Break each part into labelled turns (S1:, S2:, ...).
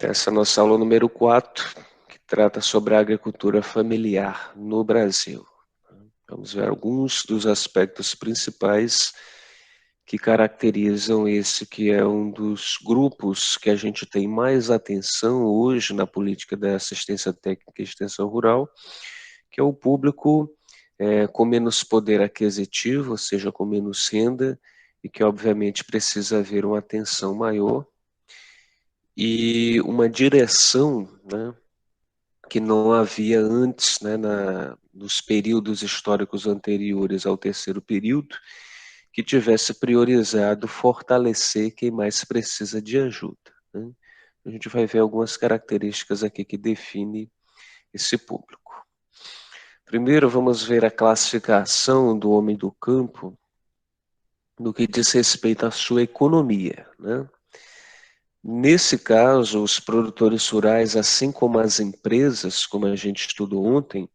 S1: Essa é a nossa aula número 4, que trata sobre a agricultura familiar no Brasil. Vamos ver alguns dos aspectos principais que caracterizam esse que é um dos grupos que a gente tem mais atenção hoje na política da assistência técnica e extensão rural, que é o público com menos poder aquisitivo, ou seja, com menos renda, e que obviamente precisa haver uma atenção maior e uma direção, né, que não havia antes, né, nos períodos históricos anteriores ao terceiro período, que tivesse priorizado fortalecer quem mais precisa de ajuda, né? A gente vai ver algumas características aqui que definem esse público. Primeiro, vamos ver a classificação do homem do campo no que diz respeito à sua economia, né? Nesse caso, os produtores rurais, assim como as empresas, como a gente estudou ontem,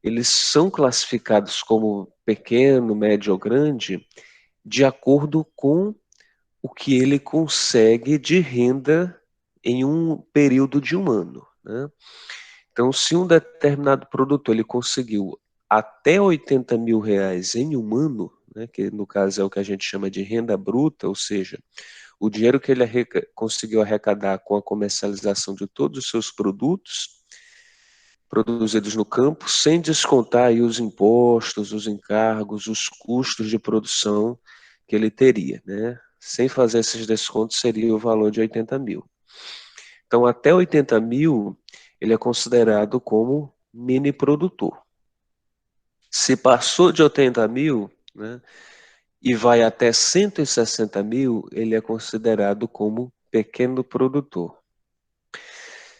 S1: eles são classificados como pequeno, médio ou grande, de acordo com o que ele consegue de renda em um período de um ano, né? Então, se um determinado produtor ele conseguiu até R$ 80.000 em um ano, né, que no caso é o que a gente chama de renda bruta, ou seja, o dinheiro que ele conseguiu arrecadar com a comercialização de todos os seus produtos produzidos no campo, sem descontar aí os impostos, os encargos, os custos de produção que ele teria, né? Sem fazer esses descontos seria o valor de 80 mil. Então, até 80 mil, ele é considerado como mini produtor. Se passou de 80 mil, né, e vai até 160 mil, ele é considerado como pequeno produtor.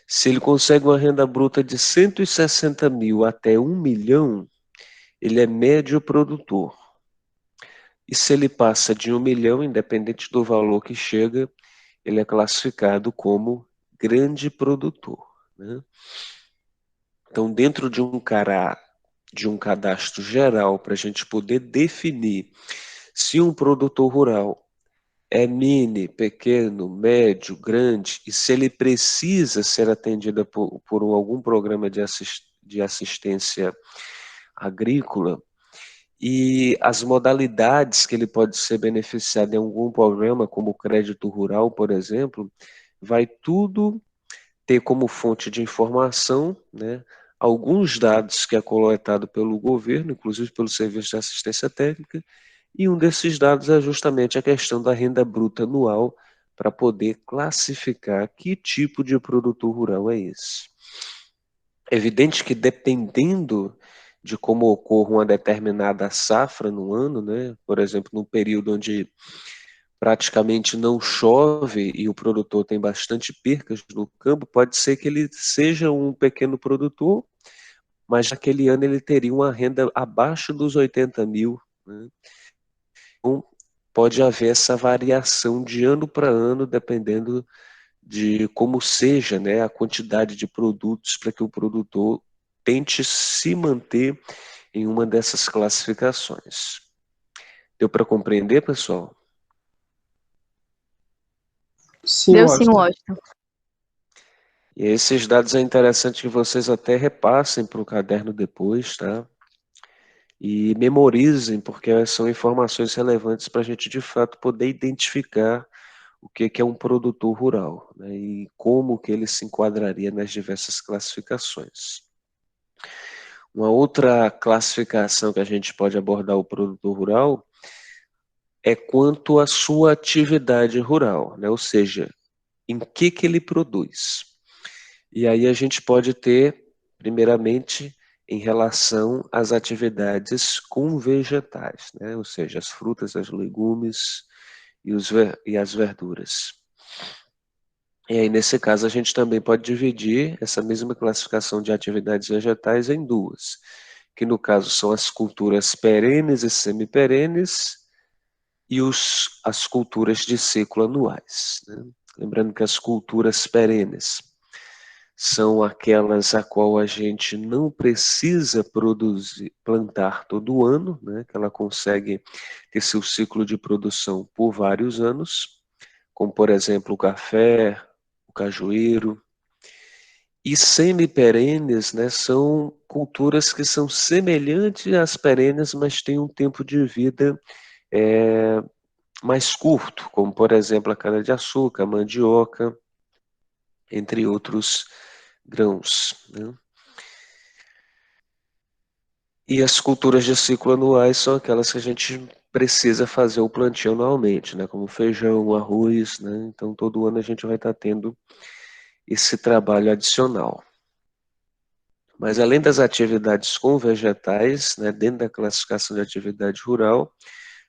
S1: Se ele consegue uma renda bruta de 160 mil até 1 milhão, ele é médio produtor. E se ele passa de 1 milhão, independente do valor que chega, ele é classificado como grande produtor, né? Então, dentro de um cadastro geral, para a gente poder definir se um produtor rural é mini, pequeno, médio, grande, e se ele precisa ser atendido por algum programa de assistência agrícola, e as modalidades que ele pode ser beneficiado em algum programa, como o crédito rural, por exemplo, vai tudo ter como fonte de informação, né, alguns dados que é coletado pelo governo, inclusive pelo Serviço de Assistência Técnica, e um desses dados é justamente a questão da renda bruta anual, para poder classificar que tipo de produtor rural é esse. É evidente que dependendo de como ocorra uma determinada safra no ano, né, por exemplo, num período onde praticamente não chove e o produtor tem bastante percas no campo, pode ser que ele seja um pequeno produtor, mas naquele ano ele teria uma renda abaixo dos 80 mil, né? Então, pode haver essa variação de ano para ano, dependendo de como seja, né, a quantidade de produtos para que o produtor tente se manter em uma dessas classificações. Deu para compreender, pessoal?
S2: Sim,
S3: Deu sim,
S2: Washington.
S3: Washington.
S1: E esses dados é interessante que vocês até repassem para o caderno depois, tá? E memorizem, porque são informações relevantes para a gente de fato poder identificar o que é um produtor rural, né? E como que ele se enquadraria nas diversas classificações. Uma outra classificação que a gente pode abordar o produtor rural é quanto à sua atividade rural, né? Ou seja, em que ele produz. E aí a gente pode ter, primeiramente, em relação às atividades com vegetais, né? Ou seja, as frutas, os legumes e as verduras. E aí, nesse caso, a gente também pode dividir essa mesma classificação de atividades vegetais em duas, que no caso são as culturas perenes e semiperenes e as culturas de ciclo anuais, né? Lembrando que as culturas perenes são aquelas a qual a gente não precisa plantar todo ano, né? Que ela consegue ter seu ciclo de produção por vários anos, como por exemplo o café, o cajueiro. E semi-perenes, né, são culturas que são semelhantes às perenes, mas têm um tempo de vida mais curto, como, por exemplo, a cana-de-açúcar, a mandioca, entre outros grãos, né? E as culturas de ciclo anuais são aquelas que a gente precisa fazer o plantio anualmente, né? Como feijão, arroz, né? Então, todo ano a gente vai estar tendo esse trabalho adicional. Mas além das atividades com vegetais, né, dentro da classificação de atividade rural,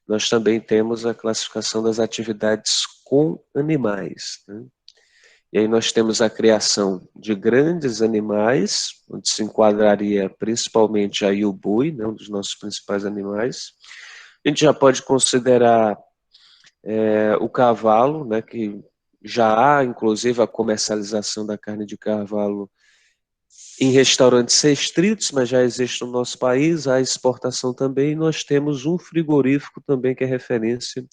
S1: nós também temos a classificação das atividades com animais, né? E aí nós temos a criação de grandes animais, onde se enquadraria principalmente aí o boi, né, um dos nossos principais animais. A gente já pode considerar o cavalo, né, que já há inclusive a comercialização da carne de cavalo em restaurantes restritos, mas já existe no nosso país, a exportação também, e nós temos um frigorífico também que é referência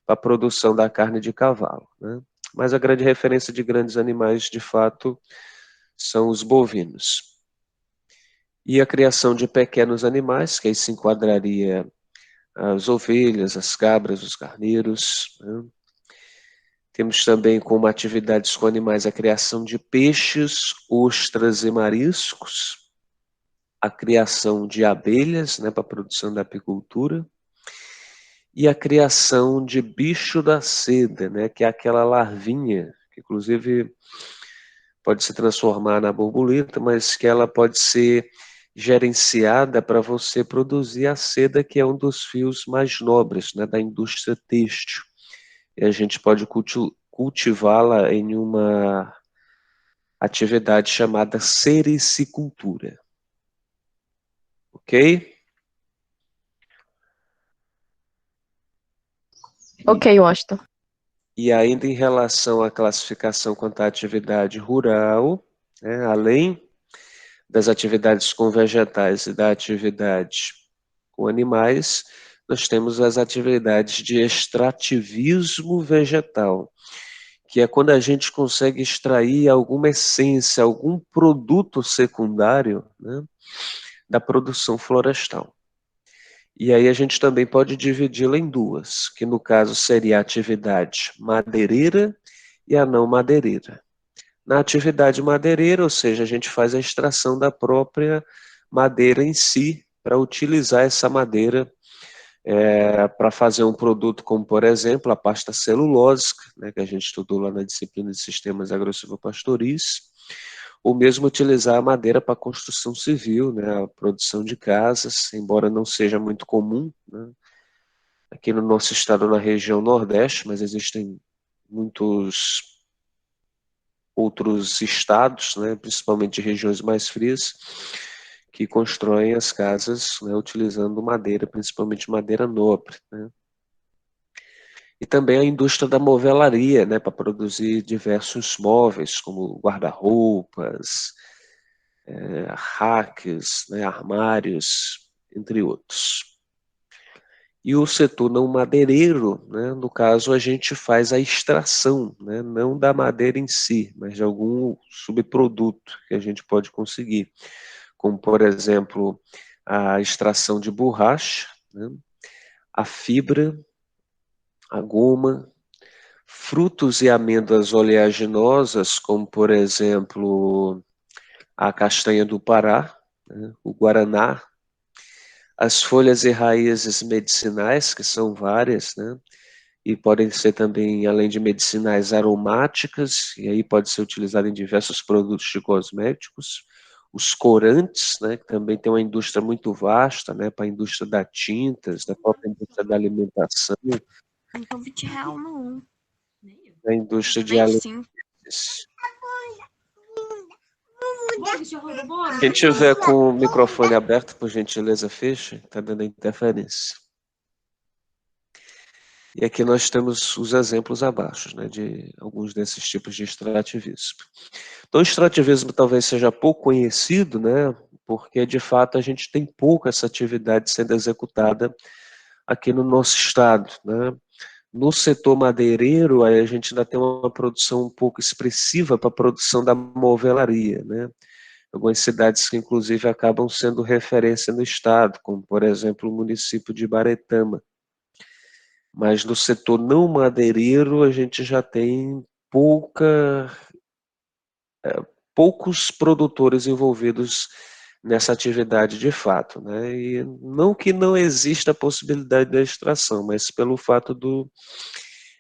S1: para a produção da carne de cavalo, né? Mas a grande referência de grandes animais, de fato, são os bovinos. E a criação de pequenos animais, que aí se enquadraria as ovelhas, as cabras, os carneiros, né? Temos também como atividades com animais a criação de peixes, ostras e mariscos, a criação de abelhas, né, para a produção da apicultura, e a criação de bicho da seda, né, que é aquela larvinha, que inclusive pode se transformar na borboleta, mas que ela pode ser gerenciada para você produzir a seda, que é um dos fios mais nobres, né, da indústria têxtil. E a gente pode cultivá-la em uma atividade chamada sericicultura. Ok?
S2: Ok, Washington.
S1: E ainda em relação à classificação quanto à atividade rural, né, além das atividades com vegetais e da atividade com animais, nós temos as atividades de extrativismo vegetal, que é quando a gente consegue extrair alguma essência, algum produto secundário, né, da produção florestal. E aí a gente também pode dividi-la em duas, que no caso seria a atividade madeireira e a não madeireira. Na atividade madeireira, ou seja, a gente faz a extração da própria madeira em si, para utilizar essa madeira para fazer um produto como, por exemplo, a pasta celulósica, né, que a gente estudou lá na disciplina de sistemas agro-silvopastoris, ou mesmo utilizar a madeira para construção civil, né, a produção de casas, embora não seja muito comum, né, aqui no nosso estado, na região Nordeste, mas existem muitos outros estados, né, principalmente regiões mais frias, que constroem as casas, né, utilizando madeira, principalmente madeira nobre, né. E também a indústria da movelaria, né, para produzir diversos móveis, como guarda-roupas, racks, né, armários, entre outros. E o setor não madeireiro, né, no caso, a gente faz a extração, né, não da madeira em si, mas de algum subproduto que a gente pode conseguir, como, por exemplo, a extração de borracha, né, a fibra, a goma, frutos e amêndoas oleaginosas, como, por exemplo, a castanha do Pará, né, o guaraná, as folhas e raízes medicinais, que são várias, né? E podem ser também, além de medicinais, aromáticas, e aí pode ser utilizado em diversos produtos de cosméticos. Os corantes, né, que também tem uma indústria muito vasta, né, para a indústria da tintas, da própria indústria da alimentação,
S2: Não tô R$ 20 não.
S1: da indústria de
S2: Nem
S1: alimentos.
S2: sim.
S1: Quem tiver com o microfone aberto, por gentileza, feche, está dando interferência. E aqui nós temos os exemplos abaixo, né, de alguns desses tipos de extrativismo. Então, o extrativismo talvez seja pouco conhecido, né, porque de fato a gente tem pouco essa atividade sendo executada aqui no nosso estado, né. No setor madeireiro, aí a gente ainda tem uma produção um pouco expressiva para a produção da movelaria, né? Algumas cidades que, inclusive, acabam sendo referência no estado, como, por exemplo, o município de Baretama. Mas no setor não madeireiro, a gente já tem poucos produtores envolvidos nessa atividade de fato, né? E não que não exista a possibilidade da extração, mas pelo fato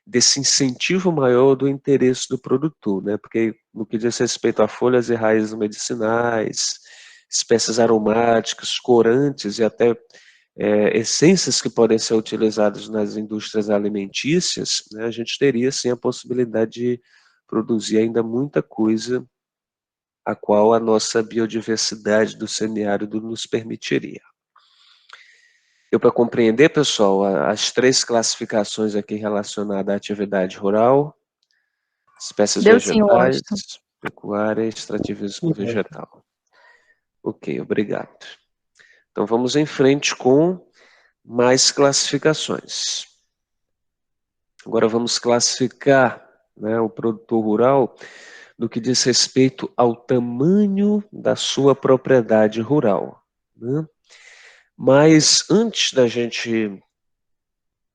S1: desse incentivo maior do interesse do produtor, né? Porque no que diz respeito a folhas e raízes medicinais, espécies aromáticas, corantes e até essências que podem ser utilizadas nas indústrias alimentícias, né, a gente teria sim a possibilidade de produzir ainda muita coisa a qual a nossa biodiversidade do semiárido nos permitiria. Deu para compreender, pessoal, as três classificações aqui relacionadas à atividade rural, espécies
S2: Deu sim,
S1: vegetais,
S2: Washington.
S1: pecuária e extrativismo vegetal. Ok, obrigado. Então vamos em frente com mais classificações. Agora vamos classificar, né, o produtor rural no que diz respeito ao tamanho da sua propriedade rural, né? Mas antes da gente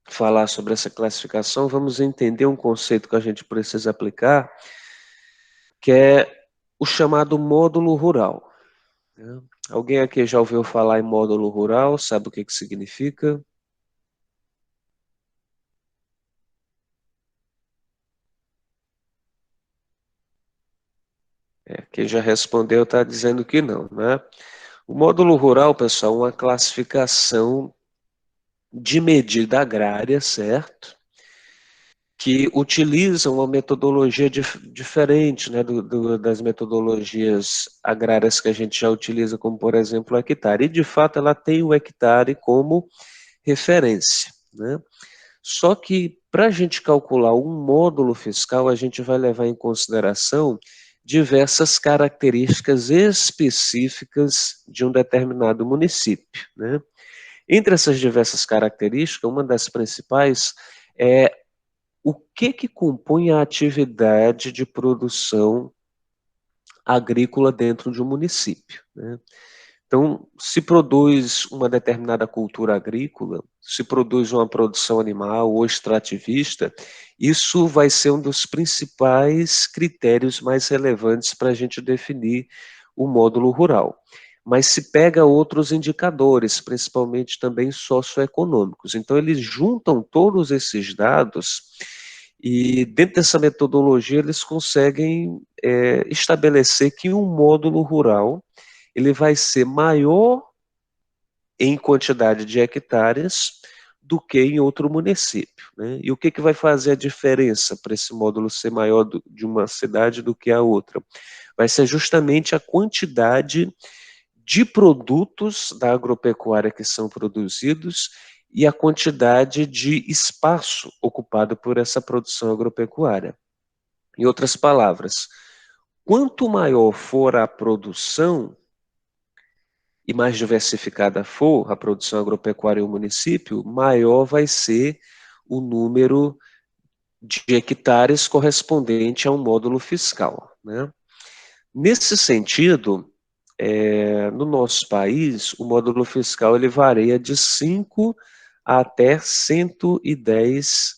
S1: falar sobre essa classificação, vamos entender um conceito que a gente precisa aplicar, que é o chamado módulo rural, né? Alguém aqui já ouviu falar em módulo rural? Sabe o que significa? Quem já respondeu está dizendo que não, né? O módulo rural, pessoal, é uma classificação de medida agrária, certo? Que utiliza uma metodologia diferente, né, das metodologias agrárias que a gente já utiliza, como, por exemplo, o hectare. E, de fato, ela tem o hectare como referência, né? Só que, para a gente calcular um módulo fiscal, a gente vai levar em consideração diversas características específicas de um determinado município, né? Entre essas diversas características, uma das principais é o que compõe a atividade de produção agrícola dentro de um município, né? Então, se produz uma determinada cultura agrícola, se produz uma produção animal ou extrativista, isso vai ser um dos principais critérios mais relevantes para a gente definir o módulo rural. Mas se pega outros indicadores, principalmente também socioeconômicos. Então, eles juntam todos esses dados e, dentro dessa metodologia, eles conseguem estabelecer que um módulo rural ele vai ser maior em quantidade de hectares do que em outro município, né? E o que vai fazer a diferença para esse módulo ser maior de uma cidade do que a outra? Vai ser justamente a quantidade de produtos da agropecuária que são produzidos e a quantidade de espaço ocupado por essa produção agropecuária. Em outras palavras, quanto maior for a produção, e mais diversificada for a produção agropecuária em um município, maior vai ser o número de hectares correspondente a um módulo fiscal, né? Nesse sentido, no nosso país, o módulo fiscal ele varia de 5 até 110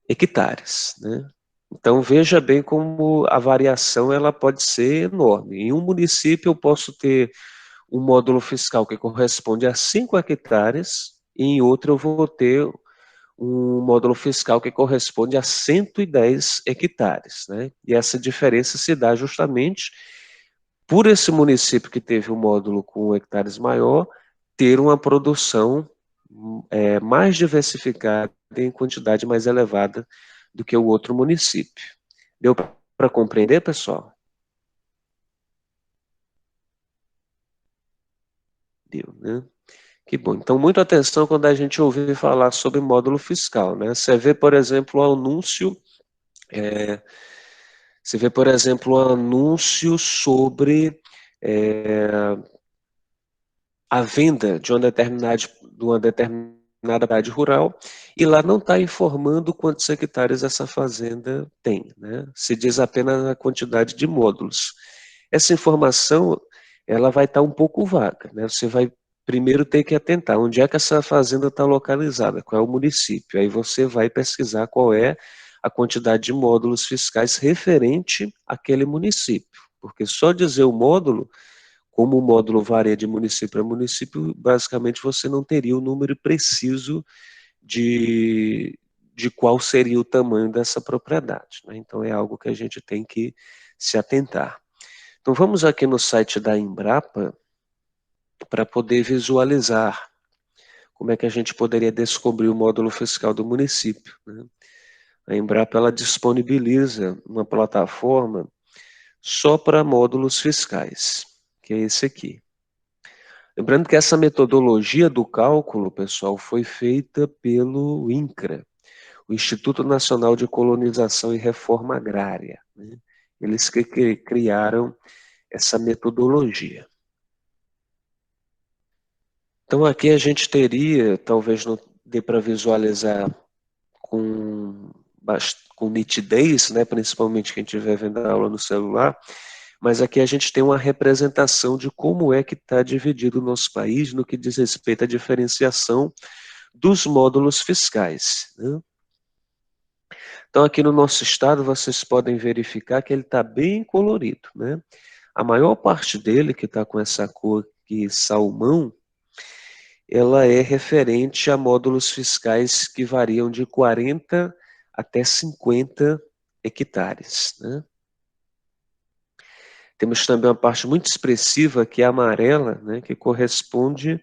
S1: hectares, né? Então veja bem como a variação ela pode ser enorme. Em um município eu posso ter um módulo fiscal que corresponde a 5 hectares, e em outro eu vou ter um módulo fiscal que corresponde a 110 hectares, né? E essa diferença se dá justamente por esse município que teve um módulo com hectares maior, ter uma produção mais diversificada em quantidade mais elevada do que o outro município. Deu para compreender, pessoal? Deu, né? Que bom. Então, muita atenção quando a gente ouvir falar sobre módulo fiscal, né? Você vê, por exemplo, o anúncio, é, você vê, por exemplo, o anúncio sobre a venda de uma determinada área rural, e lá não está informando quantos hectares essa fazenda tem, né? Se diz apenas a quantidade de módulos. Essa informação, ela vai estar um pouco vaga, né? Você vai primeiro ter que atentar onde é que essa fazenda está localizada, qual é o município. Aí você vai pesquisar qual é a quantidade de módulos fiscais referente àquele município, porque só dizer o módulo, como o módulo varia de município a município, basicamente você não teria o número preciso de qual seria o tamanho dessa propriedade, né? Então é algo que a gente tem que se atentar. Então vamos aqui no site da Embrapa para poder visualizar como é que a gente poderia descobrir o módulo fiscal do município, né? A Embrapa ela disponibiliza uma plataforma só para módulos fiscais, que é esse aqui. Lembrando que essa metodologia do cálculo, pessoal, foi feita pelo INCRA, o Instituto Nacional de Colonização e Reforma Agrária, né? Eles que criaram essa metodologia. Então aqui a gente teria, talvez não dê para visualizar com, com nitidez, né, principalmente quem estiver vendo a aula no celular, mas aqui a gente tem uma representação de como é que está dividido o nosso país no que diz respeito à diferenciação dos módulos fiscais, né? Então aqui no nosso estado vocês podem verificar que ele está bem colorido, né? A maior parte dele, que está com essa cor aqui salmão, ela é referente a módulos fiscais que variam de 40 até 50 hectares, né? Temos também uma parte muito expressiva que é amarela, né, que corresponde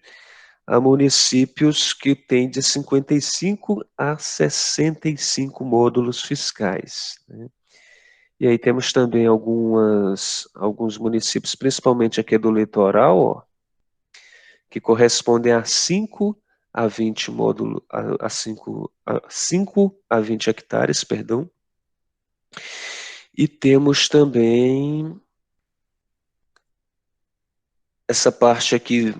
S1: a municípios que têm de 55 a 65 módulos fiscais, né? E aí temos também alguns municípios, principalmente aqui do litoral, ó, que correspondem a 5 a 20 módulos, a 5 a 20 hectares, perdão. E temos também essa parte aqui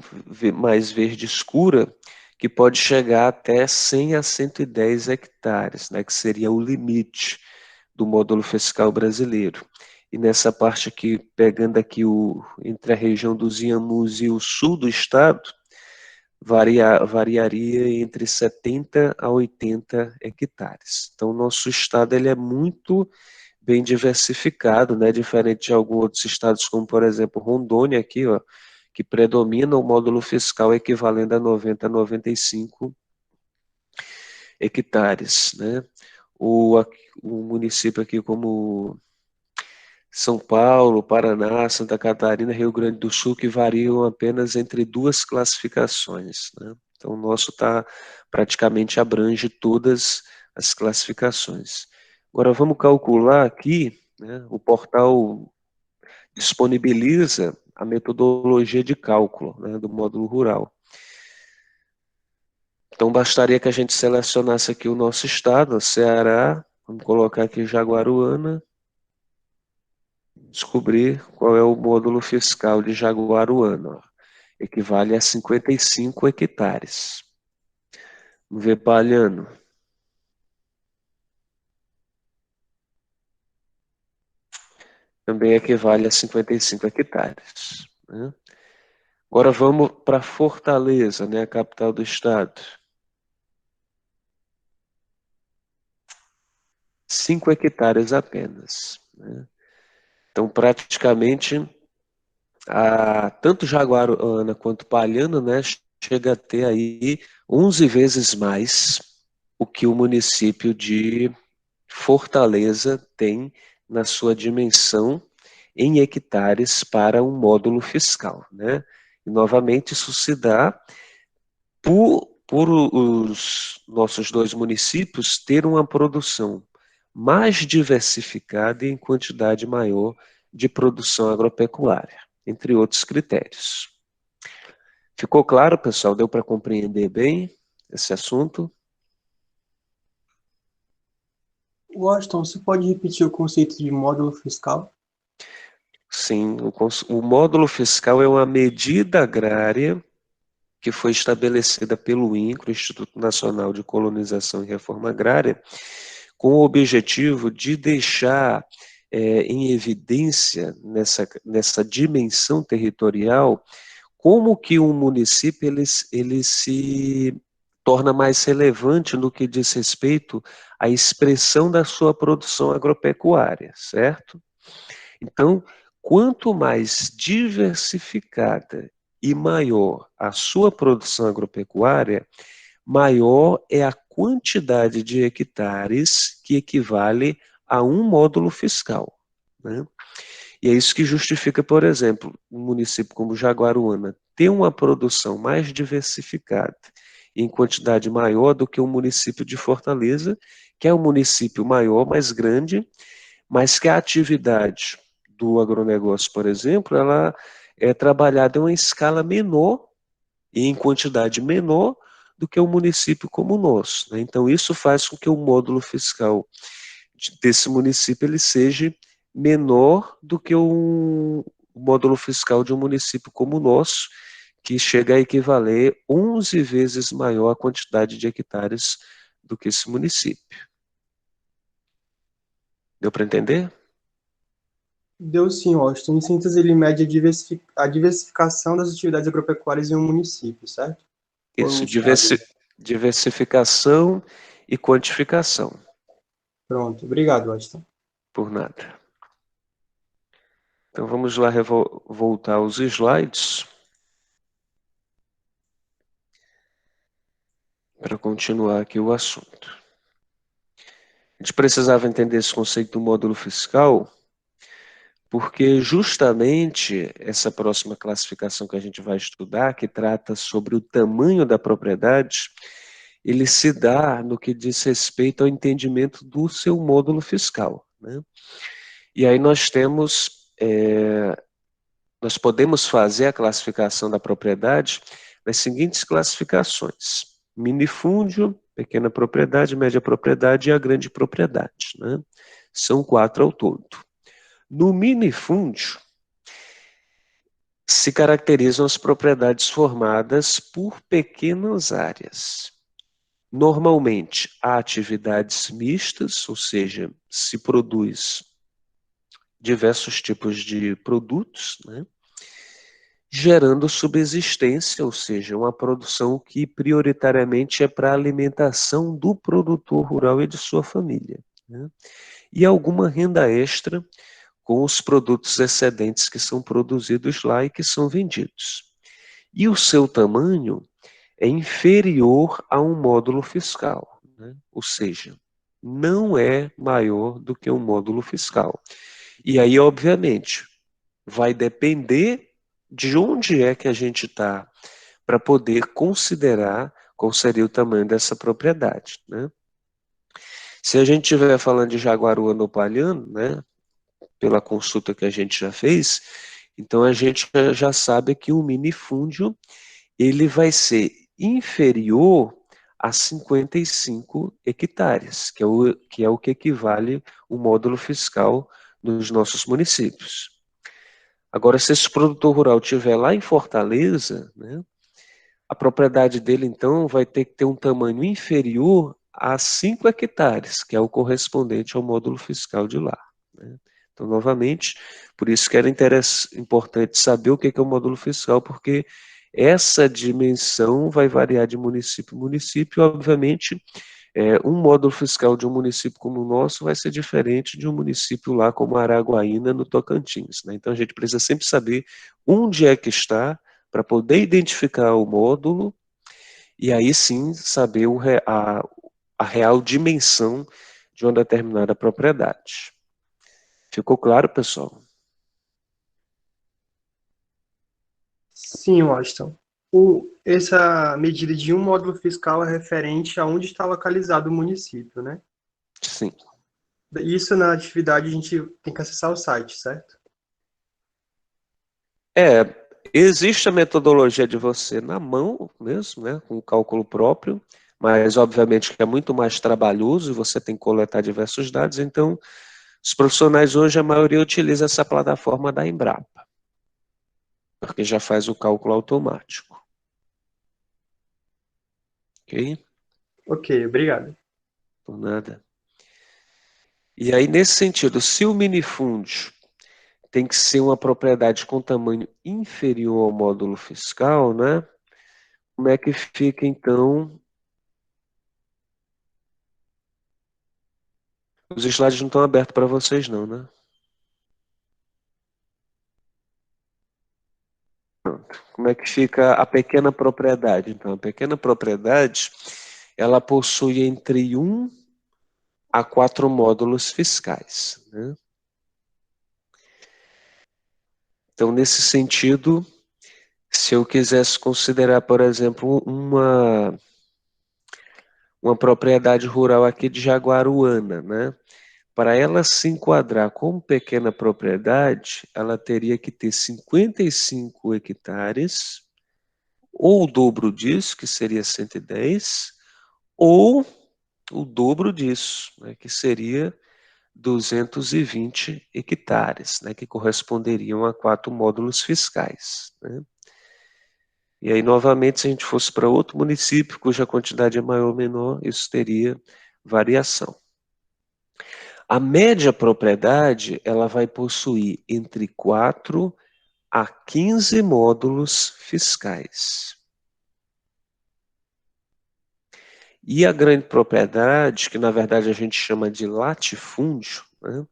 S1: mais verde escura, que pode chegar até 100 a 110 hectares, né, que seria o limite do módulo fiscal brasileiro. E nessa parte aqui, pegando aqui entre a região dos Inhamus e o sul do estado, variaria entre 70 a 80 hectares. Então, o nosso estado ele é muito bem diversificado, né, diferente de alguns outros estados, como, por exemplo, Rondônia, aqui, ó, que predomina o módulo fiscal equivalente a 90 a 95 hectares, né? O município aqui como São Paulo, Paraná, Santa Catarina, Rio Grande do Sul, que variam apenas entre duas classificações, né? Então, o nosso praticamente abrange todas as classificações. Agora, vamos calcular aqui, né? O portal disponibiliza a metodologia de cálculo, né, do módulo rural. Então, bastaria que a gente selecionasse aqui o nosso estado, Ceará, vamos colocar aqui Jaguaruana, descobrir qual é o módulo fiscal de Jaguaruana. Equivale a 55 hectares. Vamos ver Palhano. Também equivale a 55 hectares, né? Agora vamos para Fortaleza, né, a capital do estado. 5 hectares apenas, né? Então, praticamente, tanto Jaguaruana quanto Palhano, né, chega a ter aí 11 vezes mais o que o município de Fortaleza tem na sua dimensão em hectares para um módulo fiscal, né? E, novamente, isso se dá por os nossos dois municípios ter uma produção mais diversificada e em quantidade maior de produção agropecuária, entre outros critérios. Ficou claro, pessoal? Deu para compreender bem esse assunto?
S3: Washington, você pode repetir o conceito de módulo fiscal?
S1: Sim, o módulo fiscal é uma medida agrária que foi estabelecida pelo INCRA, Instituto Nacional de Colonização e Reforma Agrária, com o objetivo de deixar em evidência, nessa dimensão territorial, como que um município ele se torna mais relevante no que diz respeito à expressão da sua produção agropecuária, certo? Então, quanto mais diversificada e maior a sua produção agropecuária, maior é a quantidade de hectares que equivale a um módulo fiscal, né? E é isso que justifica, por exemplo, um município como Jaguaruana ter uma produção mais diversificada em quantidade maior do que o município de Fortaleza, que é um município maior, mais grande, mas que a atividade do agronegócio, por exemplo, ela é trabalhada em uma escala menor e em quantidade menor do que um município como o nosso, né? Então, isso faz com que o módulo fiscal desse município ele seja menor do que o módulo fiscal de um município como o nosso, que chega a equivaler 11 vezes maior a quantidade de hectares do que esse município. Deu para entender?
S3: Deu sim, Washington. Em síntese, ele mede a diversificação das atividades agropecuárias em um município, certo? Ou em um
S1: Isso,
S3: estado.
S1: diversificação e quantificação.
S3: Pronto. Obrigado, Washington.
S1: Por nada. Então vamos lá voltar aos slides para continuar aqui o assunto. A gente precisava entender esse conceito do módulo fiscal, porque justamente essa próxima classificação que a gente vai estudar, que trata sobre o tamanho da propriedade, ele se dá no que diz respeito ao entendimento do seu módulo fiscal, né? E aí nós podemos fazer a classificação da propriedade nas seguintes classificações: minifúndio, pequena propriedade, média propriedade e a grande propriedade, né? São 4 ao todo. No minifúndio, se caracterizam as propriedades formadas por pequenas áreas. Normalmente, há atividades mistas, ou seja, se produz diversos tipos de produtos, né? Gerando subsistência, ou seja, uma produção que prioritariamente é para a alimentação do produtor rural e de sua família, né? E alguma renda extra com os produtos excedentes que são produzidos lá e que são vendidos. E o seu tamanho é inferior a um módulo fiscal, né? Ou seja, não é maior do que um módulo fiscal. E aí, obviamente, vai depender de onde é que a gente está para poder considerar qual seria o tamanho dessa propriedade, né? Se a gente estiver falando de Jaguaruana ou Palhano, né, pela consulta que a gente já fez, então a gente já sabe que o minifúndio ele vai ser inferior a 55 hectares, que é o que equivale o módulo fiscal nos nossos municípios. Agora, se esse produtor rural estiver lá em Fortaleza, né, a propriedade dele, então, vai ter que ter um tamanho inferior a 5 hectares, que é o correspondente ao módulo fiscal de lá, né? Então, novamente, por isso que era importante saber o que é o módulo fiscal, porque essa dimensão vai variar de município em município, e, obviamente, um módulo fiscal de um município como o nosso vai ser diferente de um município lá como Araguaína, no Tocantins, né? Então, a gente precisa sempre saber onde é que está, para poder identificar o módulo e aí sim saber a real dimensão de uma determinada propriedade. Ficou claro, pessoal?
S3: Sim, Washington. Essa medida de um módulo fiscal é referente a onde está localizado o município, né?
S1: Sim.
S3: Isso na atividade a gente tem que acessar o site, certo?
S1: Existe a metodologia de você na mão mesmo, né, com o cálculo próprio, mas obviamente que é muito mais trabalhoso e você tem que coletar diversos dados, então os profissionais hoje, a maioria utiliza essa plataforma da Embrapa, porque já faz o cálculo automático. Ok?
S3: Ok, obrigado.
S1: Por nada. E aí, nesse sentido, se o minifúndio tem que ser uma propriedade com tamanho inferior ao módulo fiscal, né? Como é que fica, então? Os slides não estão abertos para vocês, não, né? Como é que fica a pequena propriedade? Então, a pequena propriedade, ela possui entre 1 a 4 módulos fiscais, né? Então, nesse sentido, se eu quisesse considerar, por exemplo, uma propriedade rural aqui de Jaguaruana, né? Para ela se enquadrar como pequena propriedade, ela teria que ter 55 hectares, ou o dobro disso, que seria 110, ou o dobro disso, né, que seria 220 hectares, né, que corresponderiam a 4 módulos fiscais, né? E aí, novamente, se a gente fosse para outro município, cuja quantidade é maior ou menor, isso teria variação. A média propriedade, ela vai possuir entre 4 a 15 módulos fiscais. E a grande propriedade, que na verdade a gente chama de latifúndio, né,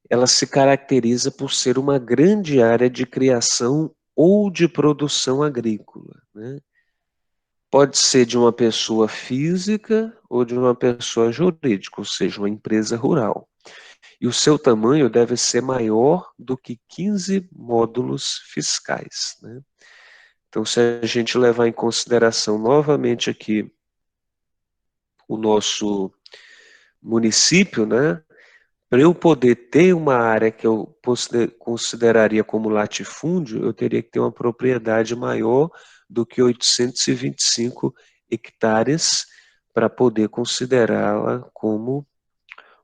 S1: ela se caracteriza por ser uma grande área de criação ou de produção agrícola, né? Pode ser de uma pessoa física ou de uma pessoa jurídica, ou seja, uma empresa rural. E o seu tamanho deve ser maior do que 15 módulos fiscais, né? Então, se a gente levar em consideração novamente aqui o nosso município, né? Para eu poder ter uma área que eu consideraria como latifúndio, eu teria que ter uma propriedade maior do que 825 hectares para poder considerá-la como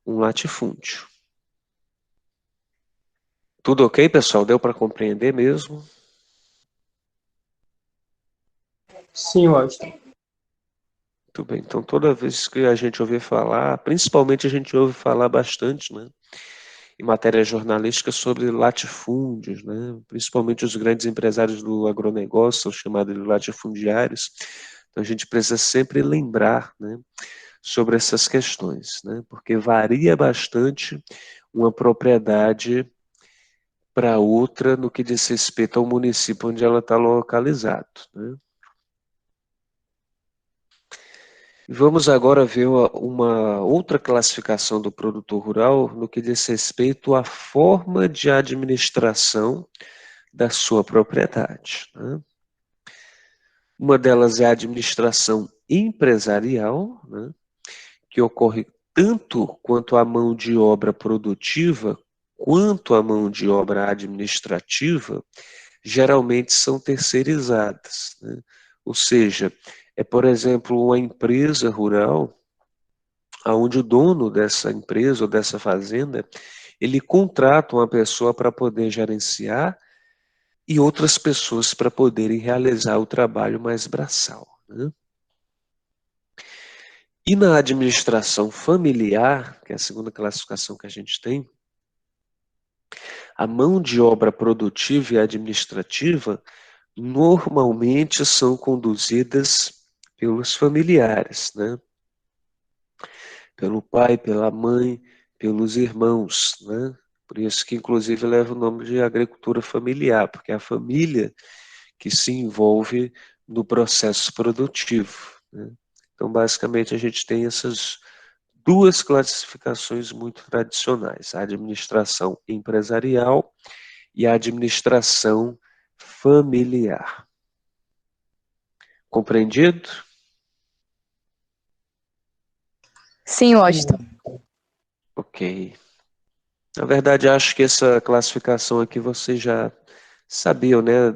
S1: um latifúndio. Tudo ok, pessoal? Deu para compreender mesmo?
S3: Sim, Washington.
S1: Muito bem. Então, toda vez que a gente ouvir falar, principalmente a gente ouve falar bastante, né, em matéria jornalística sobre latifúndios, né, principalmente os grandes empresários do agronegócio, são chamados de latifundiários. Então, a gente precisa sempre lembrar, né, sobre essas questões, né, porque varia bastante uma propriedade para outra no que diz respeito ao município onde ela está localizado, né. Vamos agora ver uma outra classificação do produtor rural no que diz respeito à forma de administração da sua propriedade, né? Uma delas é a administração empresarial, né, que ocorre tanto quanto a mão de obra produtiva quanto a mão de obra administrativa, geralmente são terceirizadas, né? Ou seja, é, por exemplo, uma empresa rural onde o dono dessa empresa ou dessa fazenda, ele contrata uma pessoa para poder gerenciar e outras pessoas para poderem realizar o trabalho mais braçal, né? E na administração familiar, que é a segunda classificação que a gente tem, a mão de obra produtiva e administrativa normalmente são conduzidas pelos familiares, né? Pelo pai, pela mãe, pelos irmãos, né? Por isso que, inclusive, leva o nome de agricultura familiar, porque é a família que se envolve no processo produtivo, né? Então, basicamente, a gente tem essas duas classificações muito tradicionais, a administração empresarial e a administração familiar. Compreendido?
S2: Sim, Washington.
S1: Ok. Na verdade, acho que essa classificação aqui vocês já sabiam, né?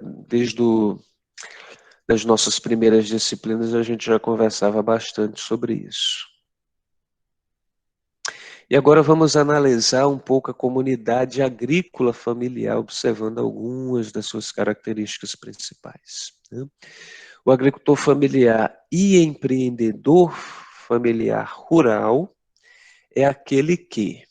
S1: Das nossas primeiras disciplinas a gente já conversava bastante sobre isso. E agora vamos analisar um pouco a comunidade agrícola familiar, observando algumas das suas características principais, né? O agricultor familiar e empreendedor familiar rural é aquele que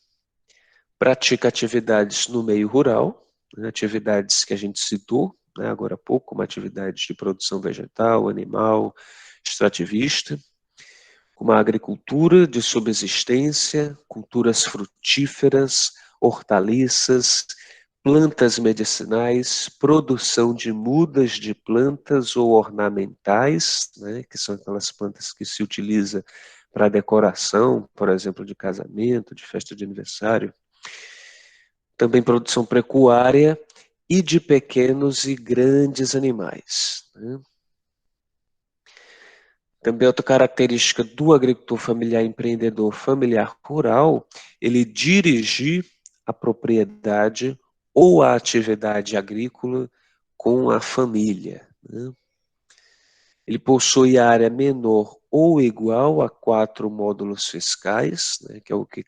S1: pratica atividades no meio rural, né, atividades que a gente citou, né, agora há pouco, como atividades de produção vegetal, animal, extrativista, como a agricultura de subsistência, culturas frutíferas, hortaliças, plantas medicinais, produção de mudas de plantas ou ornamentais, né, que são aquelas plantas que se utiliza para decoração, por exemplo, de casamento, de festa de aniversário. Também produção pecuária e de pequenos e grandes animais, né? Também outra característica do agricultor familiar empreendedor familiar rural, ele dirigir a propriedade ou a atividade agrícola com a família, né? Ele possui área menor ou igual a 4 módulos fiscais, né, que é o que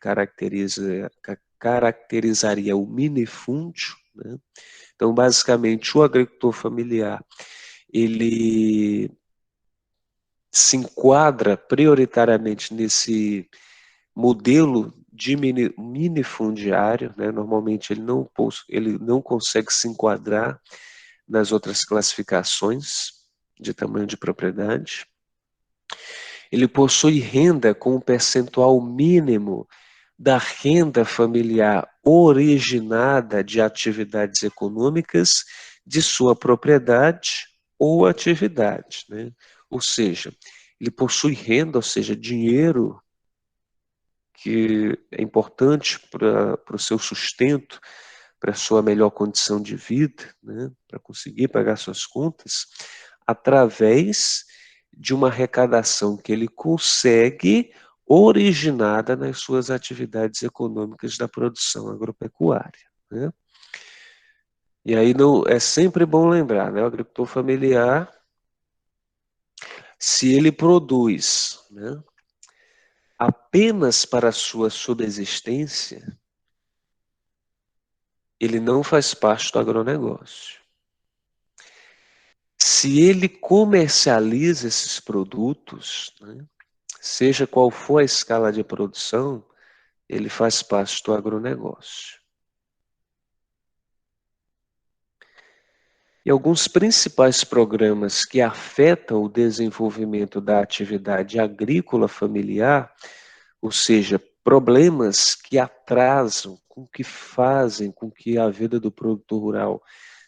S1: caracterizaria o minifúndio, né? Então, basicamente, o agricultor familiar, ele se enquadra prioritariamente nesse modelo de minifundiário, né? Normalmente ele não consegue se enquadrar nas outras classificações de tamanho de propriedade. Ele possui renda com um percentual mínimo da renda familiar originada de atividades econômicas de sua propriedade ou atividade, né? Ou seja, ele possui renda, ou seja, dinheiro que é importante para o seu sustento, para a sua melhor condição de vida, né? Para conseguir pagar suas contas, através de uma arrecadação que ele consegue originada nas suas atividades econômicas da produção agropecuária, né? E aí não, é sempre bom lembrar, né? O agricultor familiar, se ele produz, né, apenas para a sua subsistência, ele não faz parte do agronegócio. Se ele comercializa esses produtos, né, seja qual for a escala de produção, ele faz parte do agronegócio. E alguns principais programas que afetam o desenvolvimento da atividade agrícola familiar, ou seja, problemas que atrasam, que fazem com que a vida do produtor rural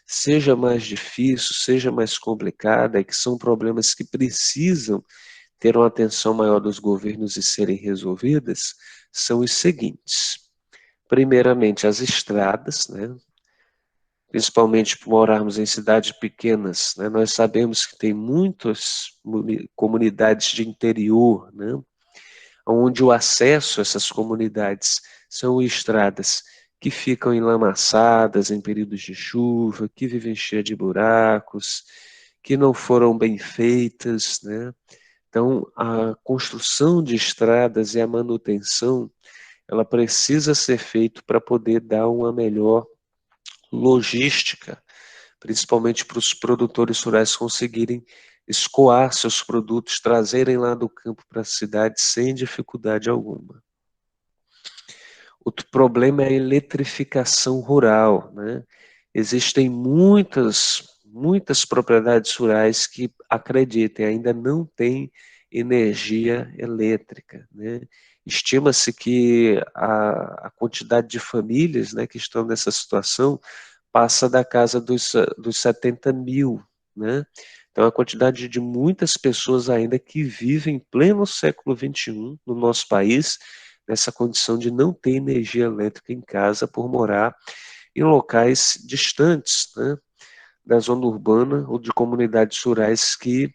S1: seja mais difícil, seja mais complicada, e que são problemas que precisam ter uma atenção maior dos governos e serem resolvidas, são os seguintes. Primeiramente, as estradas, né? Principalmente por morarmos em cidades pequenas, né? Nós sabemos que tem muitas comunidades de interior, né? Onde o acesso a essas comunidades são estradas que ficam enlamaçadas em períodos de chuva, que vivem cheias de buracos, que não foram bem feitas, né? Então, a construção de estradas e a manutenção, ela precisa ser feita para poder dar uma melhor logística, principalmente para os produtores rurais conseguirem escoar seus produtos, trazerem lá do campo para a cidade sem dificuldade alguma. Outro problema é a eletrificação rural, né? Existem muitas propriedades rurais que, acreditem, ainda não têm energia elétrica, né? Estima-se que a quantidade de famílias, né, que estão nessa situação passa da casa dos 70 mil, né? Então, a quantidade de muitas pessoas ainda que vivem em pleno século XXI no nosso país, nessa condição de não ter energia elétrica em casa por morar em locais distantes, né, da zona urbana ou de comunidades rurais que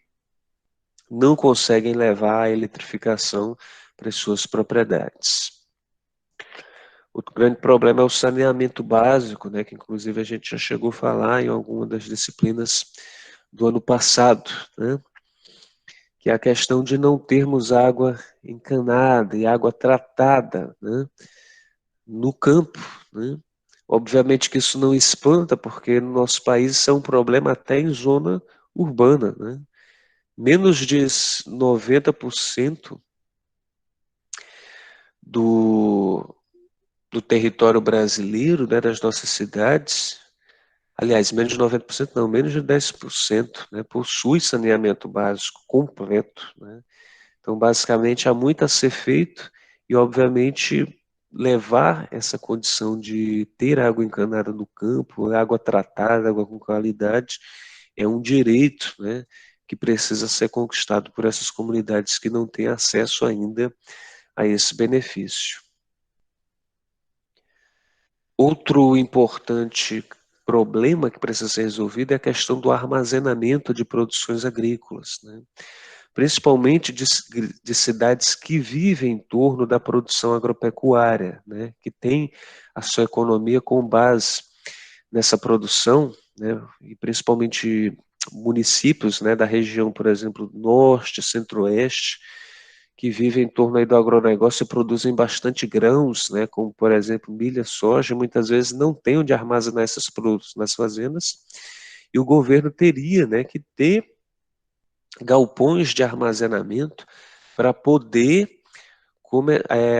S1: não conseguem levar a eletrificação para as suas propriedades. Outro grande problema é o saneamento básico, né, que inclusive a gente já chegou a falar em alguma das disciplinas do ano passado, né, que é a questão de não termos água encanada e água tratada, né, no campo, né. Obviamente que isso não espanta, porque no nosso país isso é um problema até em zona urbana, né. menos de 90% do território brasileiro, né, das nossas cidades, aliás, menos de 90% não, menos de 10%, né, possui saneamento básico completo, né? Então, basicamente, há muito a ser feito e, obviamente, levar essa condição de ter água encanada no campo, água tratada, água com qualidade, é um direito, né, que precisa ser conquistado por essas comunidades que não têm acesso ainda a esse benefício. Outro importante problema que precisa ser resolvido é a questão do armazenamento de produções agrícolas, né? Principalmente de cidades que vivem em torno da produção agropecuária, né? Que tem a sua economia com base nessa produção, né? E principalmente municípios, né, da região, por exemplo, norte, centro-oeste, que vivem em torno aí do agronegócio e produzem bastante grãos, né, como, por exemplo, milho, soja, muitas vezes não tem onde armazenar esses produtos nas fazendas, e o governo teria, né, que ter galpões de armazenamento para poder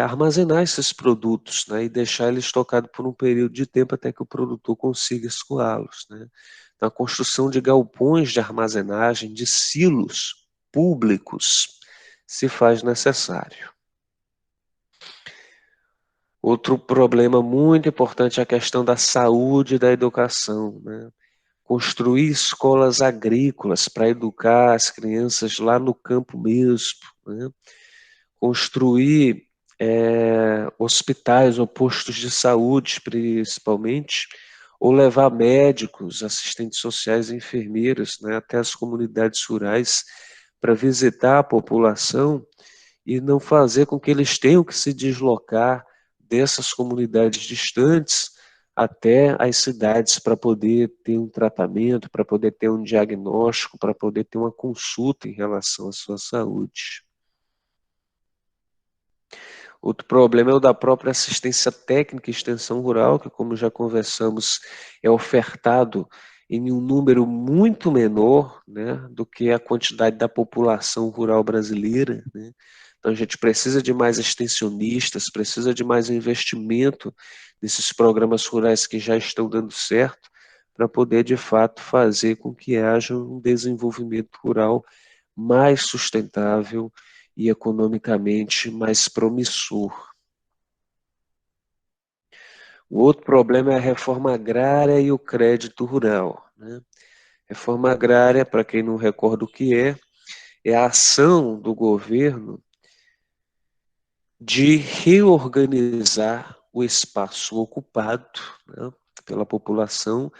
S1: armazenar esses produtos, né, e deixar eles estocados por um período de tempo até que o produtor consiga escoá-los, né. Então, a construção de galpões de armazenagem, de silos públicos, se faz necessário. Outro problema muito importante é a questão da saúde e da educação, né? Construir escolas agrícolas para educar as crianças lá no campo mesmo, né? Construir hospitais ou postos de saúde, principalmente, ou levar médicos, assistentes sociais e enfermeiras, né, até as comunidades rurais para visitar a população e não fazer com que eles tenham que se deslocar dessas comunidades distantes até as cidades para poder ter um tratamento, para poder ter um diagnóstico, para poder ter uma consulta em relação à sua saúde. Outro problema é o da própria assistência técnica e extensão rural, que, como já conversamos, é ofertado em um número muito menor, né, do que a quantidade da população rural brasileira, né? Então a gente precisa de mais extensionistas, precisa de mais investimento nesses programas rurais que já estão dando certo, para poder de fato fazer com que haja um desenvolvimento rural mais sustentável e economicamente mais promissor. O outro problema é a reforma agrária e o crédito rural, né? Reforma agrária, para quem não recorda o que é a ação do governo de reorganizar o espaço ocupado, né, pela população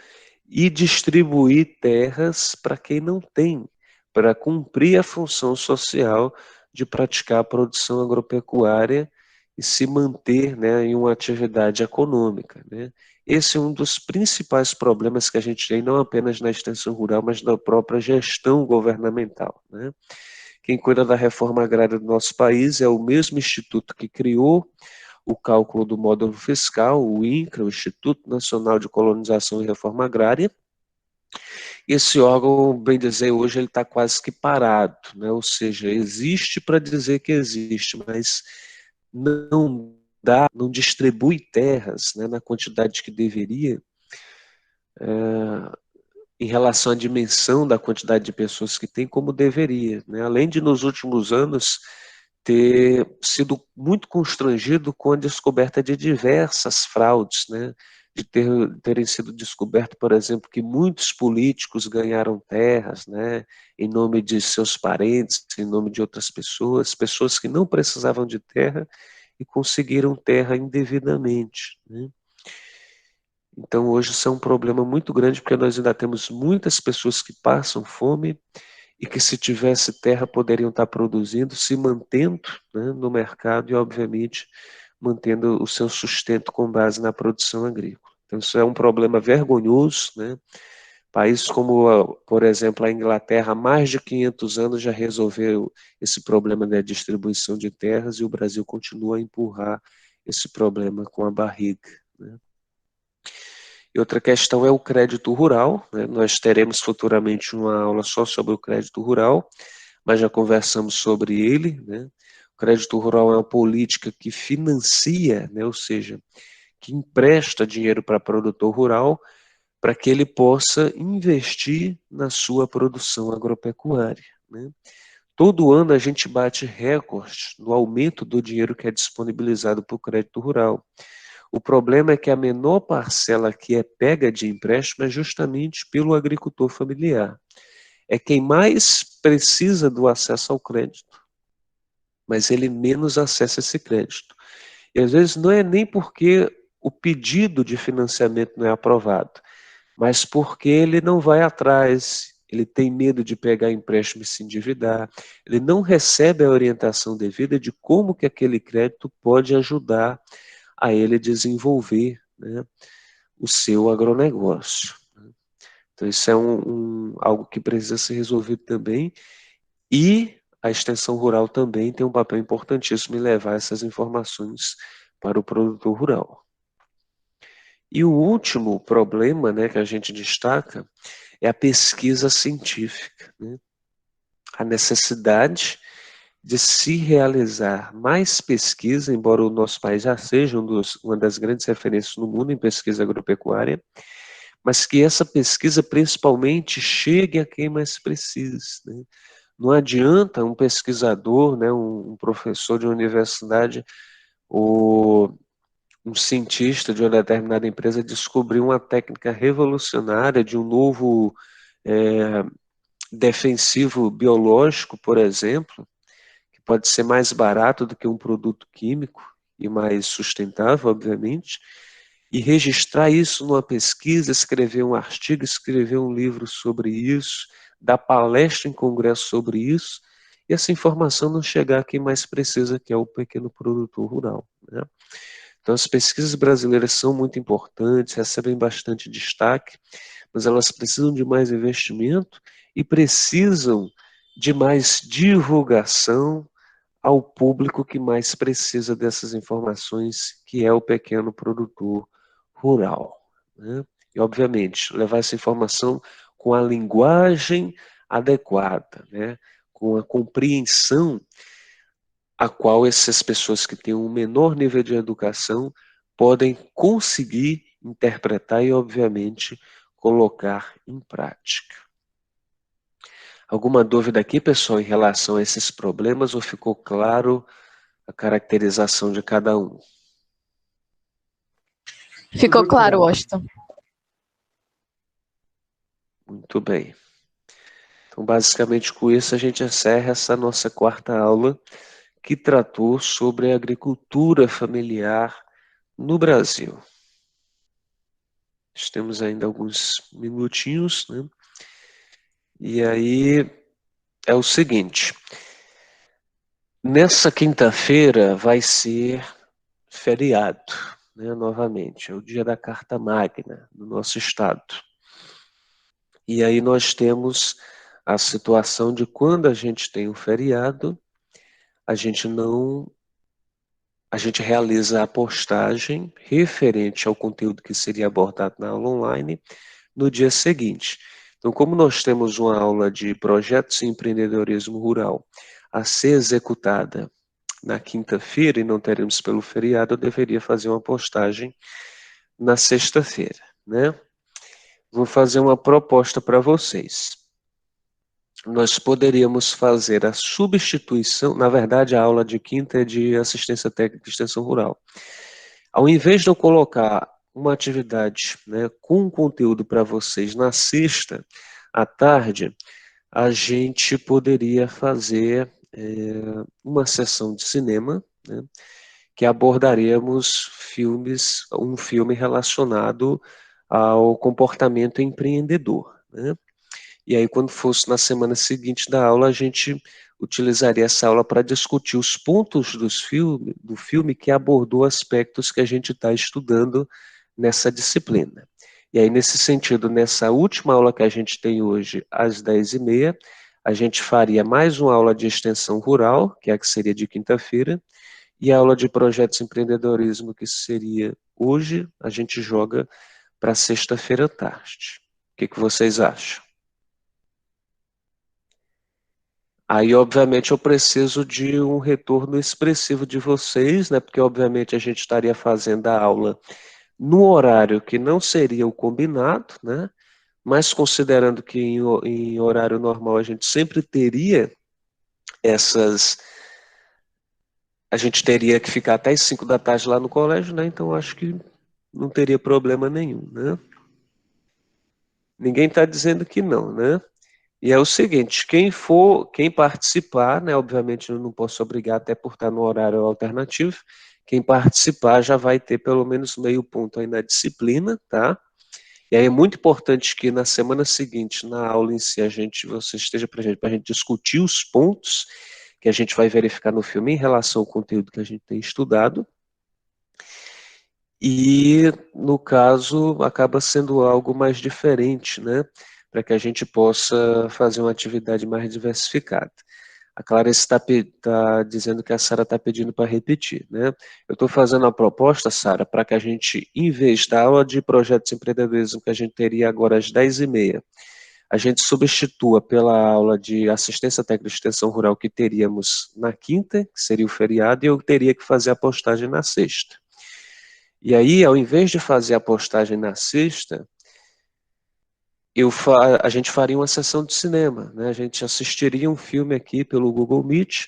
S1: e distribuir terras para quem não tem, para cumprir a função social de praticar a produção agropecuária e se manter, né, em uma atividade econômica, né. Esse é um dos principais problemas que a gente tem, não apenas na extensão rural, mas na própria gestão governamental, né. Quem cuida da reforma agrária do nosso país é o mesmo instituto que criou o cálculo do módulo fiscal, o INCRA, o Instituto Nacional de Colonização e Reforma Agrária. Esse órgão, bem dizer, hoje ele está quase que parado, né? Ou seja, existe para dizer que existe, mas não dá, não distribui terras, né, na quantidade que deveria, em relação à dimensão da quantidade de pessoas que tem, como deveria, né? Além de, nos últimos anos, ter sido muito constrangido com a descoberta de diversas fraudes, né? De terem sido descoberto, por exemplo, que muitos políticos ganharam terras, né, em nome de seus parentes, em nome de outras pessoas, pessoas que não precisavam de terra e conseguiram terra indevidamente, né? Então, hoje isso é um problema muito grande, porque nós ainda temos muitas pessoas que passam fome e que, se tivesse terra, poderiam estar produzindo, se mantendo, né, no mercado e, obviamente, mantendo o seu sustento com base na produção agrícola. Então, isso é um problema vergonhoso, né? Países como, por exemplo, a Inglaterra, há mais de 500 anos já resolveu esse problema da distribuição de terras e o Brasil continua a empurrar esse problema com a barriga, né? E outra questão é o crédito rural, né? Nós teremos futuramente uma aula só sobre o crédito rural, mas já conversamos sobre ele, né? O crédito rural é uma política que financia, né? Ou seja, que empresta dinheiro para produtor rural para que ele possa investir na sua produção agropecuária, né? Todo ano a gente bate recordes no aumento do dinheiro que é disponibilizado para o crédito rural. O problema é que a menor parcela que é pega de empréstimo é justamente pelo agricultor familiar. É quem mais precisa do acesso ao crédito, mas ele menos acessa esse crédito. E às vezes não é nem porque o pedido de financiamento não é aprovado, mas porque ele não vai atrás, ele tem medo de pegar empréstimo e se endividar, ele não recebe a orientação devida de como que aquele crédito pode ajudar a ele desenvolver, né, o seu agronegócio. Então isso é algo que precisa ser resolvido também, e a extensão rural também tem um papel importantíssimo em levar essas informações para o produtor rural. E o último problema, né, que a gente destaca é a pesquisa científica, né? A necessidade de se realizar mais pesquisa, embora o nosso país já seja uma das grandes referências no mundo em pesquisa agropecuária, mas que essa pesquisa principalmente chegue a quem mais precisa, né? Não adianta um pesquisador, né, um professor de universidade ou um cientista de uma determinada empresa descobrir uma técnica revolucionária de um novo é, defensivo biológico, por exemplo, que pode ser mais barato do que um produto químico e mais sustentável, obviamente, e registrar isso numa pesquisa, escrever um artigo, escrever um livro sobre isso, dar palestra em congresso sobre isso, e essa informação não chegar a quem mais precisa, que é o pequeno produtor rural, né? Então, as pesquisas brasileiras são muito importantes, recebem bastante destaque, mas elas precisam de mais investimento e precisam de mais divulgação ao público que mais precisa dessas informações, que é o pequeno produtor rural, né? E, obviamente, levar essa informação com a linguagem adequada, né? Com a compreensão a qual essas pessoas que têm um menor nível de educação podem conseguir interpretar e, obviamente, colocar em prática. Alguma dúvida aqui, pessoal, em relação a esses problemas, ou ficou claro a caracterização de cada um?
S2: Ficou claro, Washington.
S1: Muito bem. Então, basicamente, com isso, a gente encerra essa nossa quarta aula, que tratou sobre a agricultura familiar no Brasil. Nós temos ainda alguns minutinhos, né? E aí é o seguinte: nessa quinta-feira vai ser feriado, né, novamente, é o dia da Carta Magna no nosso estado. E aí nós temos a situação de quando a gente tem um feriado, a gente realiza a postagem referente ao conteúdo que seria abordado na aula online no dia seguinte. Então, como nós temos uma aula de projetos e empreendedorismo rural a ser executada na quinta-feira e não teremos pelo feriado, eu deveria fazer uma postagem na sexta-feira, né? Vou fazer uma proposta para vocês. Nós poderíamos fazer a substituição, na verdade a aula de quinta é de assistência técnica e extensão rural. Ao invés de eu colocar uma atividade, né, com conteúdo para vocês na sexta à tarde, a gente poderia fazer uma sessão de cinema, né, que abordaríamos um filme relacionado ao comportamento empreendedor, né? E aí, quando fosse na semana seguinte da aula, a gente utilizaria essa aula para discutir os pontos do filme que abordou aspectos que a gente está estudando nessa disciplina. E aí, nesse sentido, nessa última aula que a gente tem hoje, às 10h30, a gente faria mais uma aula de extensão rural, que é a que seria de quinta-feira, e a aula de projetos e empreendedorismo, que seria hoje, a gente joga para sexta-feira à tarde. O que vocês acham? Aí, obviamente, eu preciso de um retorno expressivo de vocês, né? Porque, obviamente, a gente estaria fazendo a aula no horário que não seria o combinado, né? Mas considerando que em horário normal a gente sempre teria essas. A gente teria que ficar até as 5 da tarde lá no colégio, né? Então acho que não teria problema nenhum, né? Ninguém está dizendo que não, né? E é o seguinte, quem participar, né? Obviamente eu não posso obrigar até por estar no horário alternativo. Quem participar já vai ter pelo menos meio ponto aí na disciplina, tá? E aí é muito importante que na semana seguinte, na aula em si, você esteja presente para a gente discutir os pontos que a gente vai verificar no filme em relação ao conteúdo que a gente tem estudado. E, no caso, acaba sendo algo mais diferente, né? Para que a gente possa fazer uma atividade mais diversificada. A Clarice está dizendo que a Sara está pedindo para repetir, né? Eu estou fazendo a proposta, Sara, para que a gente, em vez da aula de projetos de empreendedorismo que a gente teria agora às 10h30, a gente substitua pela aula de assistência técnica de extensão rural que teríamos na quinta, que seria o feriado, e eu teria que fazer a postagem na sexta. E aí, ao invés de fazer a postagem na sexta, a gente faria uma sessão de cinema, né? A gente assistiria um filme aqui pelo Google Meet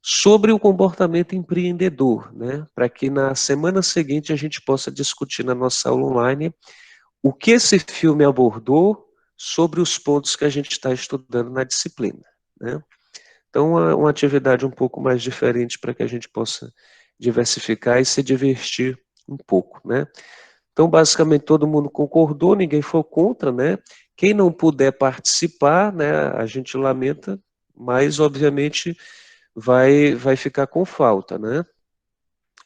S1: sobre o comportamento empreendedor, né? Para que na semana seguinte a gente possa discutir na nossa aula online o que esse filme abordou sobre os pontos que a gente está estudando na disciplina, né? Então, uma atividade um pouco mais diferente para que a gente possa diversificar e se divertir um pouco, né? Então, basicamente, todo mundo concordou, ninguém foi contra, né? Quem não puder participar, né, a gente lamenta, mas, obviamente, vai ficar com falta, né?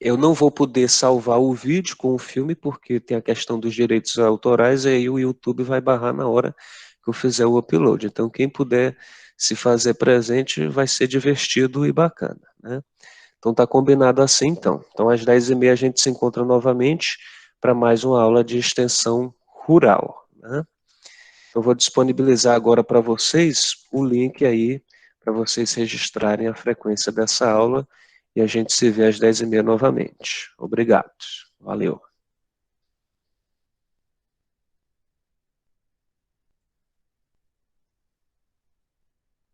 S1: Eu não vou poder salvar o vídeo com o filme, porque tem a questão dos direitos autorais, e aí o YouTube vai barrar na hora que eu fizer o upload. Então, quem puder se fazer presente, vai ser divertido e bacana, né? Então, tá combinado assim, então. Então, às 10h30 a gente se encontra novamente para mais uma aula de extensão rural, né? Eu vou disponibilizar agora para vocês o link aí, para vocês registrarem a frequência dessa aula, e a gente se vê às 10h30 novamente. Obrigado. Valeu.